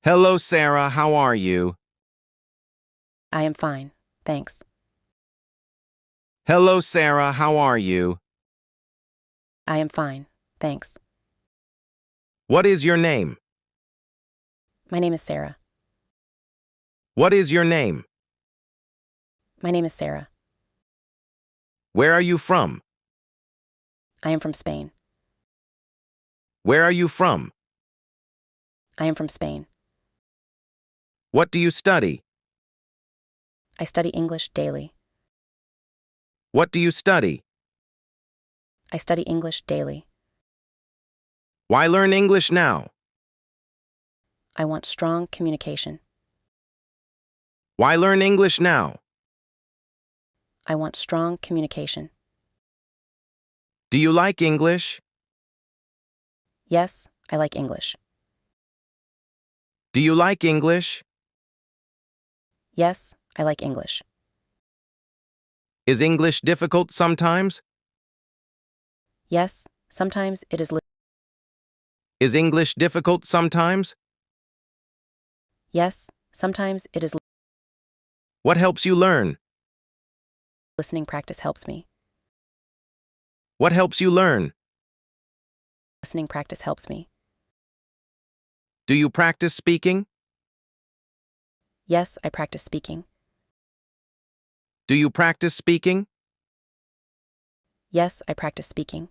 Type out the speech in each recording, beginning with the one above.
Hello, Sarah. How are you? I am fine, thanks. Hello, Sarah. How are you? I am fine, thanks. What is your name? My name is Sarah. What is your name? My name is Sarah. Where are you from? I am from Spain. Where are you from? I am from Spain. What do you study? I study English daily. What do you study? I study English daily. Why learn English now? I want strong communication. Why learn English now? I want strong communication. Do you like English? Yes, I like English. Do you like English? Yes, I like English. Is English difficult sometimes? Yes, sometimes it is Is English difficult sometimes? Yes, sometimes it is What helps you learn? listening practice helps me. What helps you learn? Listening practice helps me. Do you practice speaking? Yes, I practice speaking. Do you practice speaking? Yes, I practice speaking.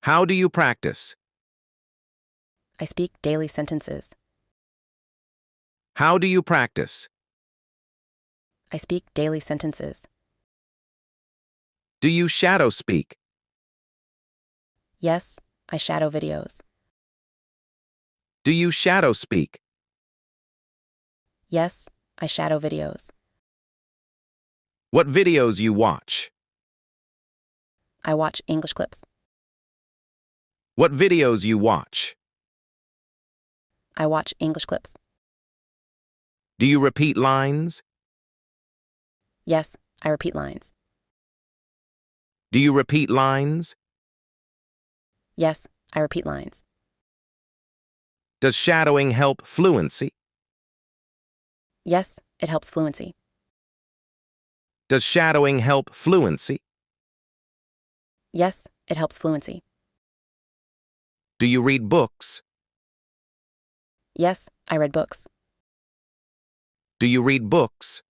How do you practice? I speak daily sentences. How do you practice? I speak daily sentences. Do you shadow speak? Yes, I shadow videos. Do you shadow speak? Yes, I shadow videos. What videos you watch? I watch English clips. What videos you watch? I watch English clips. Do you repeat lines? Yes, I repeat lines. Do you repeat lines? Yes, I repeat lines. Does shadowing help fluency? Yes, it helps fluency. Does shadowing help fluency? Yes, it helps fluency. Do you read books? Yes, I read books. Do you read books?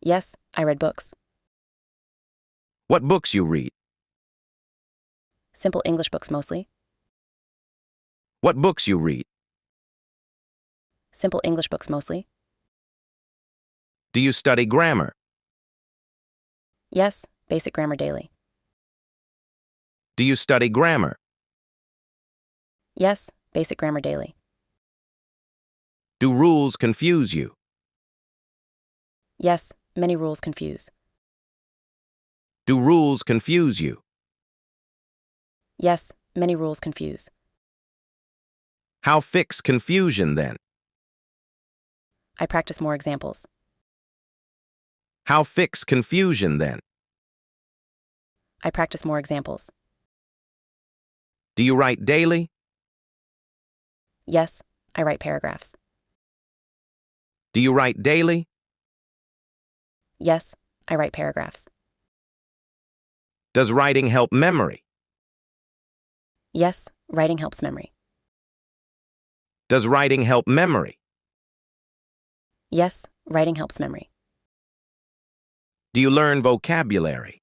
Yes, I read books. What books you read? Simple English books mostly. What books you read? Simple English books mostly. Do you study grammar? Yes, basic grammar daily. Do you study grammar? Yes, basic grammar daily. Do rules confuse you? Yes, many rules confuse. Do rules confuse you? Yes, many rules confuse. How fix confusion then? I practice more examples. How fix confusion then? I practice more examples. Do you write daily? Yes, I write paragraphs. Do you write daily? Yes, I write paragraphs. Does writing help memory? Yes, writing helps memory. Does writing help memory? Yes, writing helps memory. Do you learn vocabulary?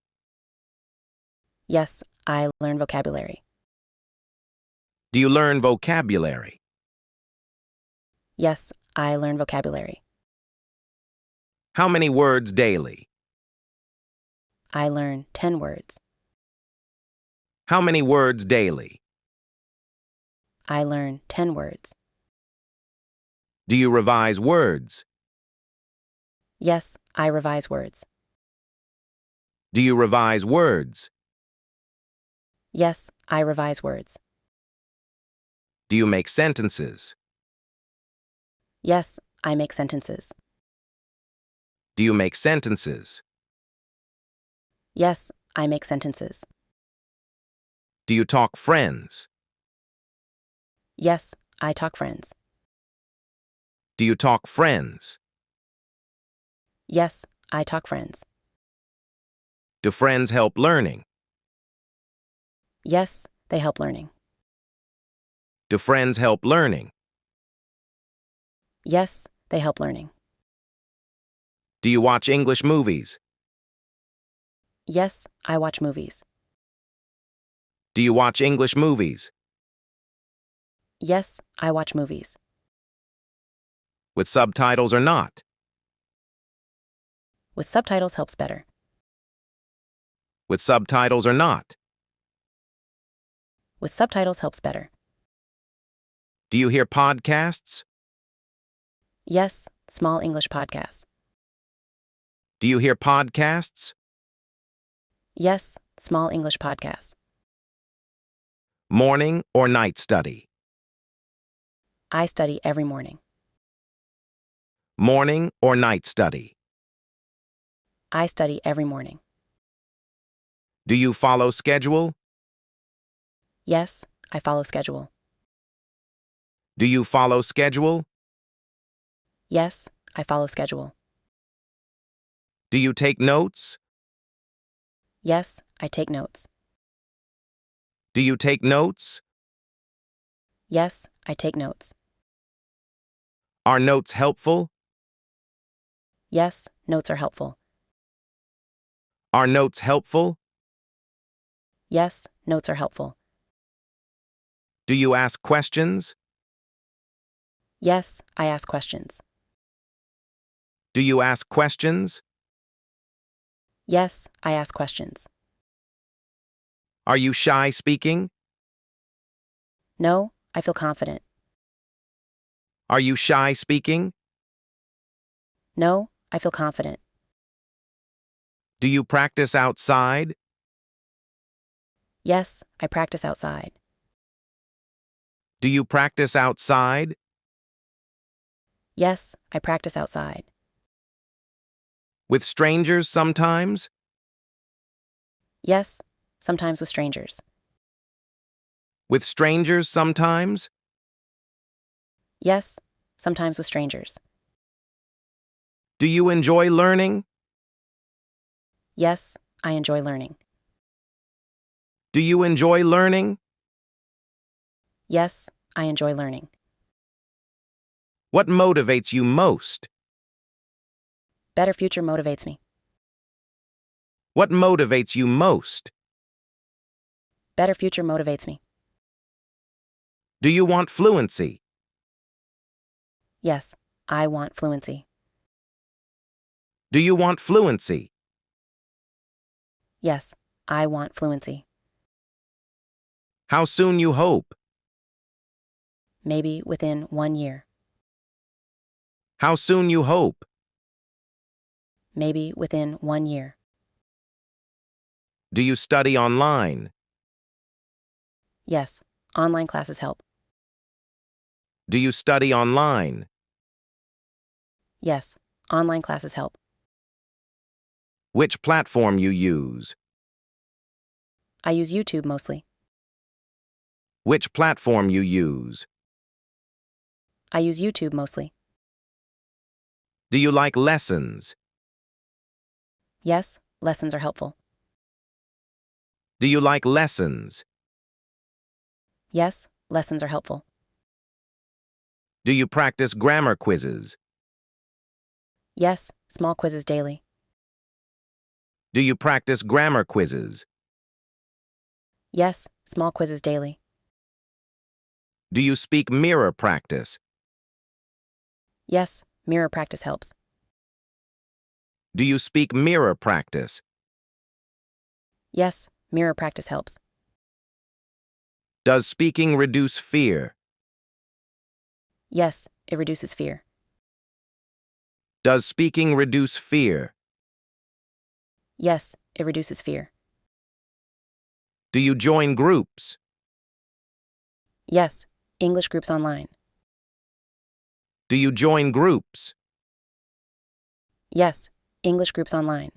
Yes, I learn vocabulary. Do you learn vocabulary? Yes, I learn vocabulary. How many words daily? I learn 10 words. How many words daily? I learn 10 words. Do you revise words? Yes, I revise words. Do you revise words? Yes, I revise words. Do you make sentences? Yes, I make sentences. Do you make sentences? Yes, I make sentences. Do you talk friends? Yes, I talk friends. Do you talk friends? Yes, I talk friends. Do friends help learning? Yes, they help learning. Do friends help learning? Yes, they help learning. Do you watch English movies? Yes, I watch movies. Do you watch English movies? Yes, I watch movies. With subtitles or not? With subtitles helps better. With subtitles or not? With subtitles helps better. Do you hear podcasts? Yes, small English podcasts. Do you hear podcasts? Yes, small English podcasts. Morning or night study? I study every morning. Morning or night study? I study every morning. Do you follow schedule? Yes, I follow schedule. Do you follow schedule? Yes, I follow schedule. Do you take notes? Yes, I take notes. Do you take notes? Yes, I take notes. Are notes helpful? Yes, notes are helpful. Are notes helpful? Yes, notes are helpful. Do you ask questions? Yes, I ask questions. Do you ask questions? Yes, I ask questions. Are you shy speaking? No, I feel confident. Are you shy speaking? No, I feel confident. Do you practice outside? Yes, I practice outside. Do you practice outside? Yes, I practice outside. With strangers sometimes? Yes, sometimes with strangers. With strangers sometimes? Yes, sometimes with strangers. Do you enjoy learning? Yes, I enjoy learning. Do you enjoy learning? Yes, I enjoy learning. What motivates you most? Better future motivates me. What motivates you most? Better future motivates me. Do you want fluency? Yes, I want fluency. Do you want fluency? Yes, I want fluency. How soon you hope? Maybe within 1 year. How soon you hope? Maybe within 1 year. Do you study online? Yes, online classes help. Do you study online? Yes, online classes help. Which platform you use? I use YouTube mostly. Which platform you use? I use YouTube mostly. Do you like lessons? Yes, lessons are helpful. Do you like lessons? Yes, lessons are helpful. Do you practice grammar quizzes? Yes, small quizzes daily. Do you practice grammar quizzes? Yes, small quizzes daily. Do you speak mirror practice? Yes, mirror practice helps. Do you speak mirror practice? Yes, mirror practice helps. Does speaking reduce fear? Yes, it reduces fear. Does speaking reduce fear? Yes, it reduces fear. Do you join groups? Yes, English groups online. Do you join groups? Yes, English groups online.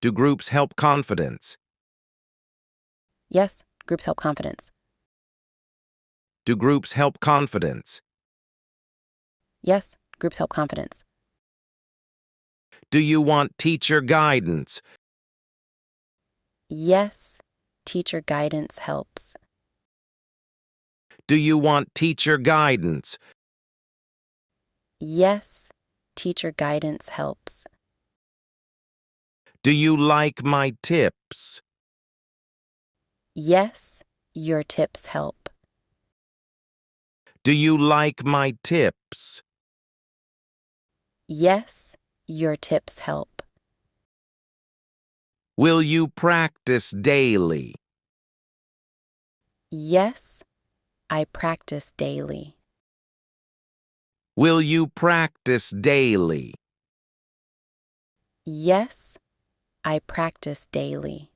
Do groups help confidence? Yes, groups help confidence. Do groups help confidence? Yes, groups help confidence. Do you want teacher guidance? Yes, teacher guidance helps. Do you want teacher guidance? Yes, teacher guidance helps. Do you like my tips? Yes, your tips help. Do you like my tips? Yes, your tips help. Will you practice daily? Yes, I practice daily. Will you practice daily? Yes, I practice daily.